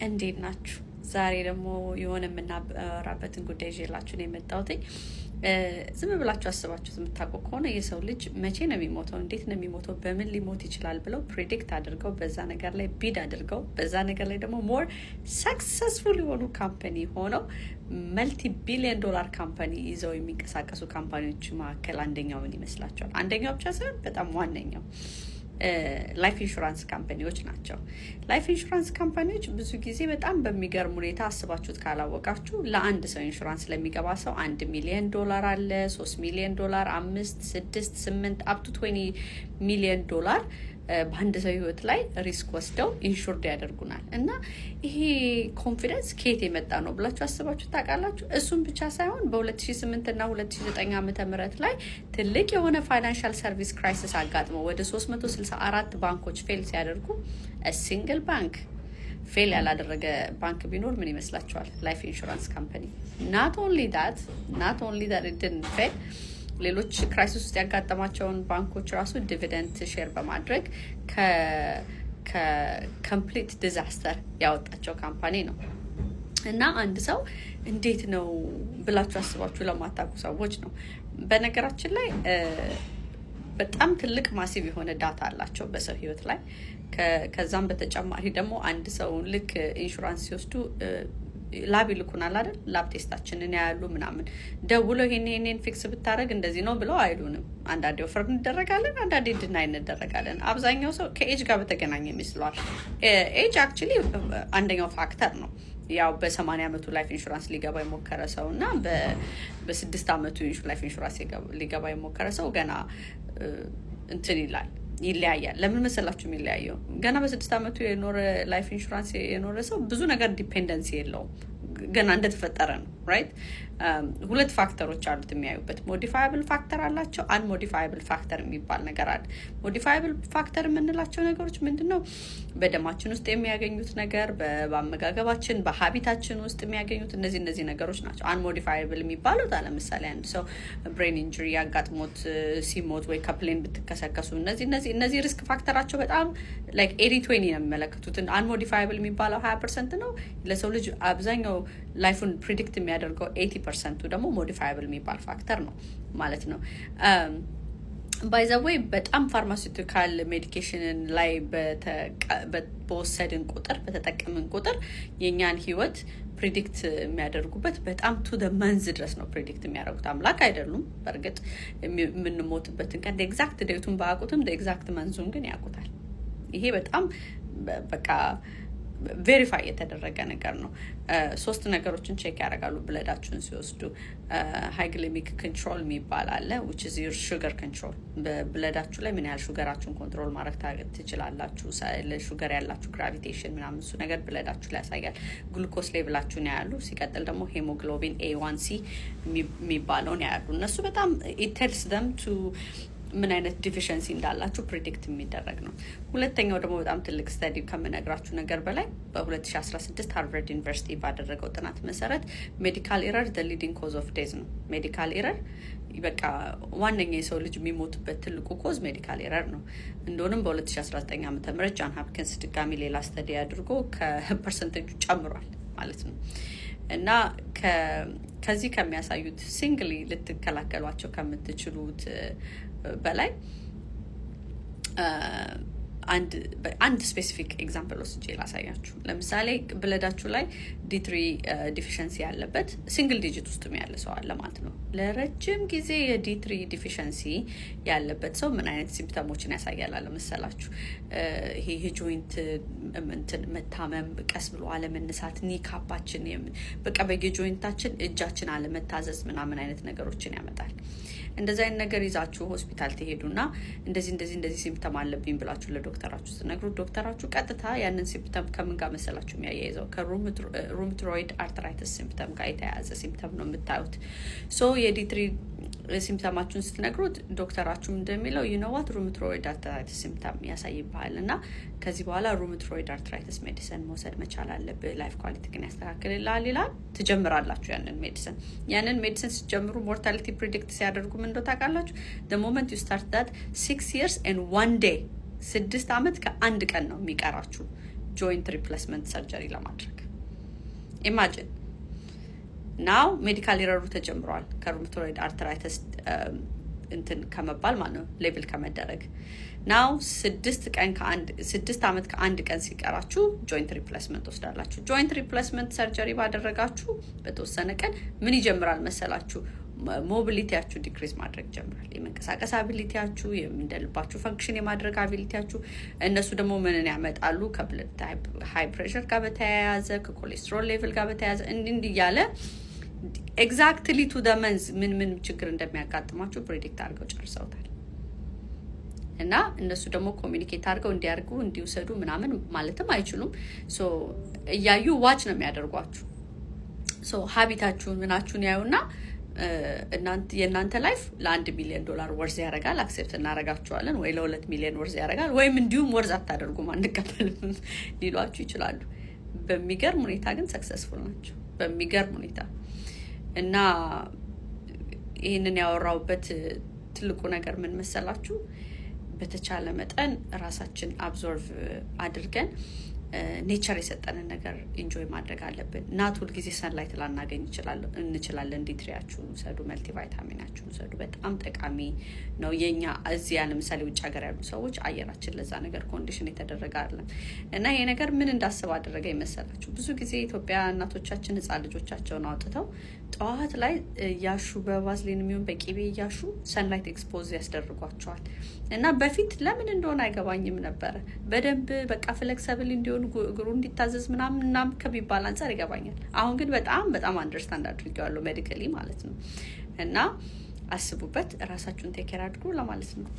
እንዴት ናችሁ? ዛሬ ደግሞ የሆነ የምናወራበትን ጉዳይ ይዤላችሁ ነው የመጣሁት። ዝም ብላችሁ አስባችሁት የምታውቁ ከሆነ የሰው ልጅ መቼ ነው የሚሞተው፣ እንዴት ነው የሚሞተው፣ በምን ሊሞት ይችላል ብለው ፕሬዲክት አድርገው በዛ ነገር ላይ ቢድ አድርገው በዛ ነገር ላይ ደግሞ ሞር ሰክሰስፉል የሆኑ ካምፓኒ ሆነው መልቲ ቢሊዮን ዶላር ካምፓኒ ይዘው የሚንቀሳቀሱ ካምፓኒዎች መካከል አንደኛው ምን ይመስላችኋል? አንደኛው ብቻ ሳይሆን በጣም ዋነኛው ላይፍ ኢንሹራንስ ካምፓኒዎች ናቸው። ላይፍ ኢንሹራንስ ካምፓኒዎች ብዙ ጊዜ በጣም በሚገርም ሁኔታ አስባችሁት ካላወቃችሁ ለአንድ ሰው ኢንሹራንስ ለሚገባ ሰው $1 ሚሊዮን አለ፣ $3 ሚሊዮን፣ 5፣ 6፣ 8 አፕ ቱ $20 ሚሊዮን በአንድ ሰው ህይወት ላይ ሪስክ ወስደው ኢንሹርድ ያደርጉናል። እና ይሄ ኮንፊደንስ ከየት የመጣ ነው ብላችሁ አስባችሁ ታውቃላችሁ? እሱም ብቻ ሳይሆን በ2008 እና 2009 ዓ.ም ላይ ትልቅ የሆነ ፋይናንሻል ሰርቪስ ክራይሲስ አጋጥሞ ወደ 364 ባንኮች ፌል ሲያደርጉ ሲንግል ባንክ ፌል ያላደረገ ባንክ ቢኖር ምን ይመስላችኋል? ላይፍ ኢንሹራንስ ካምፓኒ። ናት ኦንሊ ዳት ኢት ዲድንት ፌል፣ ሌሎች ክራይሲስ ውስጥ ያጋጠማቸውን ባንኮች ራሱ ዲቪደንድ ሼር በማድረግ ከኮምፕሊት ዲዛስተር ያወጣቸው ካምፓኒ ነው። እና አንድ ሰው እንዴት ነው ብላችሁ አስባችሁ ለማታውቁ ሰዎች ነው። በነገራችን ላይ በጣም ትልቅ ማሲቭ የሆነ ዳታ አላቸው በሰው ህይወት ላይ። ከዛም በተጨማሪ ደግሞ አንድ ሰው ልክ ኢንሹራንስ ሲወስዱ ላብ ይልኩናል አይደል? ላብ ቴስታችንን ያያሉ ምናምን፣ ደውለው ይሄን ፊክስ ብታረግ እንደዚህ ነው ብለው አይሉንም። አንዳንዴ ኦፈር እንደረጋለን፣ አንዳንዴ ድናይ እንደረጋለን። አብዛኛው ሰው ከኤጅ ጋር በተገናኘ ይመስለዋል። ኤጅ አክቹሊ አንደኛው ፋክተር ነው። ያው በ80 ዓመቱ ላይፍ ኢንሹራንስ ሊገባ የሞከረ ሰው እና በ6 ዓመቱ ላይፍ ኢንሹራንስ ሊገባ የሞከረ ሰው ገና እንትን ይለያያል። ለምን መሰላችሁ የሚለያየው? ገና በ6 ዓመቱ የኖረ ላይፍ ኢንሹራንስ የኖረ ሰው ብዙ ነገር ዲፔንደንሲ የለውም፣ ገና እንደተፈጠረ ነው። ራይት? ሁለት ፋክተሮች አሉት የሚያዩበት። ሞዲፋያብል ፋክተር አላቸው፣ አንሞዲፋያብል ፋክተር የሚባል ነገር አለ። ሞዲፋያብል ፋክተር የምንላቸው ነገሮች ምንድን ነው? በደማችን ውስጥ የሚያገኙት ነገር፣ በአመጋገባችን፣ በሀቢታችን ውስጥ የሚያገኙት እነዚህ ነገሮች ናቸው። አንሞዲፋያብል የሚባሉት ለምሳሌ አንድ ሰው ብሬን ኢንጁሪ ያጋጥሞት ሲሞት ወይ ከፕሌን ብትከሰከሱ እነዚህ ሪስክ ፋክተራቸው በጣም ላይክ 80-20 ነው የሚመለከቱት። አንሞዲፋያብል የሚባለው 20% ነው። ለሰው ልጅ አብዛኛው ላይፉን ፕሪዲክት የሚያደርገው 80%ቱ ደግሞ ሞዲፋያብል የሚባል ፋክተር ነው ማለት ነው። ባይ ዘ ዌይ በጣም ፋርማሲውቲካል ሜዲኬሽንን ላይ በወሰድን ቁጥር በተጠቀምን ቁጥር የእኛን ህይወት ፕሪዲክት የሚያደርጉበት በጣም ቱ ደ መንዝ ድረስ ነው ፕሪዲክት የሚያደርጉት። አምላክ አይደሉም። በእርግጥ የምንሞትበትን ቀን ኤግዛክት ዴቱን ባያውቁትም ኤግዛክት መንዙን ግን ያውቁታል። ይሄ በጣም በቃ ቬሪፋይ የተደረገ ነገር ነው። 3 ነገሮችን ቼክ ያደርጋሉ ብለዳችሁን ሲወስዱ። ሃይግሊሚክ ኮንትሮል የሚባል አለ which is your sugar control። በብለዳችሁ ላይ ምን ያህል ሹገራችሁን ኮንትሮል ማድረግ ትችላላችሁ። ለሹገር ያላችሁ ግራቪቴሽን ምናምን እሱ ነገር ብለዳችሁ ላይ ያሳያል። ግሉኮስ ሌቭላችሁን ያያሉ። ሲቀጥል ደግሞ ሄሞግሎቢን A1C የሚባለውን ያያሉ። እነሱ በጣም it tells them to ምን አይነት ዲፊሸንሲ እንዳላችሁ ፕሪዲክት የሚደረግ ነው። ሁለተኛው ደግሞ በጣም ትልቅ ስተዲ ከምነግራችሁ ነገር በላይ በ2016 ሃርቫርድ ዩኒቨርሲቲ ባደረገው ጥናት መሰረት ሜዲካል ኤረር the leading cause of death ነው። ሜዲካል ኤረር በቃ ዋነኛ የሰው ልጅ የሚሞትበት ትልቁ ኮዝ ሜዲካል ኤረር ነው። እንደሆነም በ2019 ዓ.ም ጃን ሀፕኪንስ ድጋሚ ሌላ ስተዲ አድርጎ ከፐርሰንቴጁ ጨምሯል ማለት ነው። እና ከዚህ ከሚያሳዩት ሲንግሊ ልትከላከሏቸው ከምትችሉት በላይ አንድ ስፔሲፊክ ኤግዛምፕል ወስጄ ላሳያችሁ። ለምሳሌ ብለዳችሁ ላይ D3 ዲፊሸንሲ ያለበት ሲንግል ዲጂት ውስጥም ያለ ሰው አለ ማለት ነው። ለረጅም ጊዜ የD3 ዲፊሸንሲ ያለበት ሰው ምን አይነት ሲምፕተሞችን ያሳያል መሰላችሁ? ይሄ የጆይንት መታመም፣ ቀስ ብሎ አለመነሳት፣ ኒካፓችን በቃ በየጆይንታችን እጃችን አለመታዘዝ ምናምን አይነት ነገሮችን ያመጣል። እንደዚህ አይነት ነገር ይዛችሁ ሆስፒታል ትሄዱና እንደዚህ ሲምፕተም አለብኝ ብላችሁ ለዶክተራችሁ ትነግሩ። ዶክተራችሁ ቀጥታ ያንን ሲምፕተም ከምን ጋር መሰላችሁ የሚያያይዘው? ከሩመቶይድ አርትራይተስ ሲምፕተም ጋር የተያያዘ ሲምፕተም ነው የምታዩት። ሶ የዲ3 ሲምፕተማችሁን ስትነግሩት ዶክተራችሁም እንደሚለው ዩኖዋት ሩመቶይድ አርትራይተስ ሲምፕተም ያሳይብሃል እና ከዚህ በኋላ ሩመቶይድ አርትራይተስ ሜዲሲን መውሰድ መቻል አለብህ፣ ላይፍ ኳሊቲ ግን ያስተካክልልሃል ይላል። ትጀምራላችሁ ያንን ሜዲሲን ስትጀምሩ ሞርታሊቲ ፕሪዲክት ሲያደርጉ ምን እንደው ታውቃላችሁ? the moment you start that 6 years and 1 day 6 ዓመት ከ1 ቀን ነው የሚቀራችሁ ጆይንት ሪፕሌስመንት ሰርጀሪ ለማድረግ። ኢማጂን ናው ሜዲካል ኢረሩ ተጀምሯል ከሩማቶይድ አርትራይተስ እንትን ከመባል ማለት ነው ሌብል ከመደረግ ናው 6 ዓመት ከአንድ ቀን ሲቀራችሁ ጆይንት ሪፕሌስመንት ወስዳላችሁ። ጆይንት ሪፕሌስመንት ሰርጀሪ ባደረጋችሁ በተወሰነ ቀን ምን ይጀምራል መሰላችሁ? ሞቢሊቲያችሁ ዲክሪዝ ማድረግ ጀምራል። የመንቀሳቀስ አቢሊቲያችሁ፣ የምንደልባችሁ ፈንክሽን የማድረግ አቢሊቲያችሁ። እነሱ ደግሞ ምንን ያመጣሉ? ከብለድ ሃይ ፕሬሸር ጋር በተያያዘ ከኮሌስትሮል ሌቭል ጋር በተያያዘ እንዲህ እያለ ኤግዛክትሊ ቱ ደ መንዝ ምን ችግር እንደሚያጋጥማችሁ ፕሬዲክት አድርገው ጨርሰውታል። እና እነሱ ደግሞ ኮሚኒኬት አድርገው እንዲያርጉ እንዲወሰዱ ምናምን ማለትም አይችሉም። ሶ እያዩ ዋች ነው የሚያደርጓችሁ። ሶ ሀቢታችሁን ምናችሁን ያዩና የእናንተ ላይፍ $1 ሚሊዮን ወርዝ ያደርጋል፣ አክሴፕት እናደርጋችኋለን፣ ወይ $2 ሚሊዮን ወርዝ ያደርጋል፣ ወይም እንዲሁም ወርዝ አታደርጉም አንቀበልም ሊሏችሁ ይችላሉ። በሚገርም ሁኔታ ግን ሰክሰስፉል ናቸው፣ በሚገርም ሁኔታ። እና ይህንን ያወራውበት ትልቁ ነገር ምን መሰላችሁ? በተቻለ መጠን ራሳችን አብዞርቭ አድርገን ኔቸር የሰጠንን ነገር ኢንጆይ ማድረግ አለብን። ናት ሁል ጊዜ ሰንላይት ላናገኝ እንችላለን። ዲትሪያችሁን ውሰዱ፣ መልቲ ቫይታሚናችሁን ውሰዱ። በጣም ጠቃሚ ነው። የኛ እዚህ ለምሳሌ ውጭ ሀገር ያሉ ሰዎች አየራችን ለዛ ነገር ኮንዲሽን የተደረገ አይደለም። እና ይሄ ነገር ምን እንዳስብ አደረገ ይመስላችሁ? ብዙ ጊዜ ኢትዮጵያ እናቶቻችን ህፃን ልጆቻቸውን አውጥተው ጠዋት ላይ ያሹ በቫዝሊን የሚሆን በቂቤ ያሹ ሰንላይት ኤክስፖዝ ያስደርጓቸዋል። እና በፊት ለምን እንደሆነ አይገባኝም ነበረ። በደንብ በቃ ፍሌክሲብል እንዲሆን እግሩ እንዲታዘዝ ምናምን ከሚባል አንፃር ይገባኛል። አሁን ግን በጣም አንደርስታንድ አድርጌዋለሁ ሜዲካሊ ማለት ነው። እና አስቡበት፣ ራሳችሁን ቴክ ኬር አድርጉ ለማለት ነው።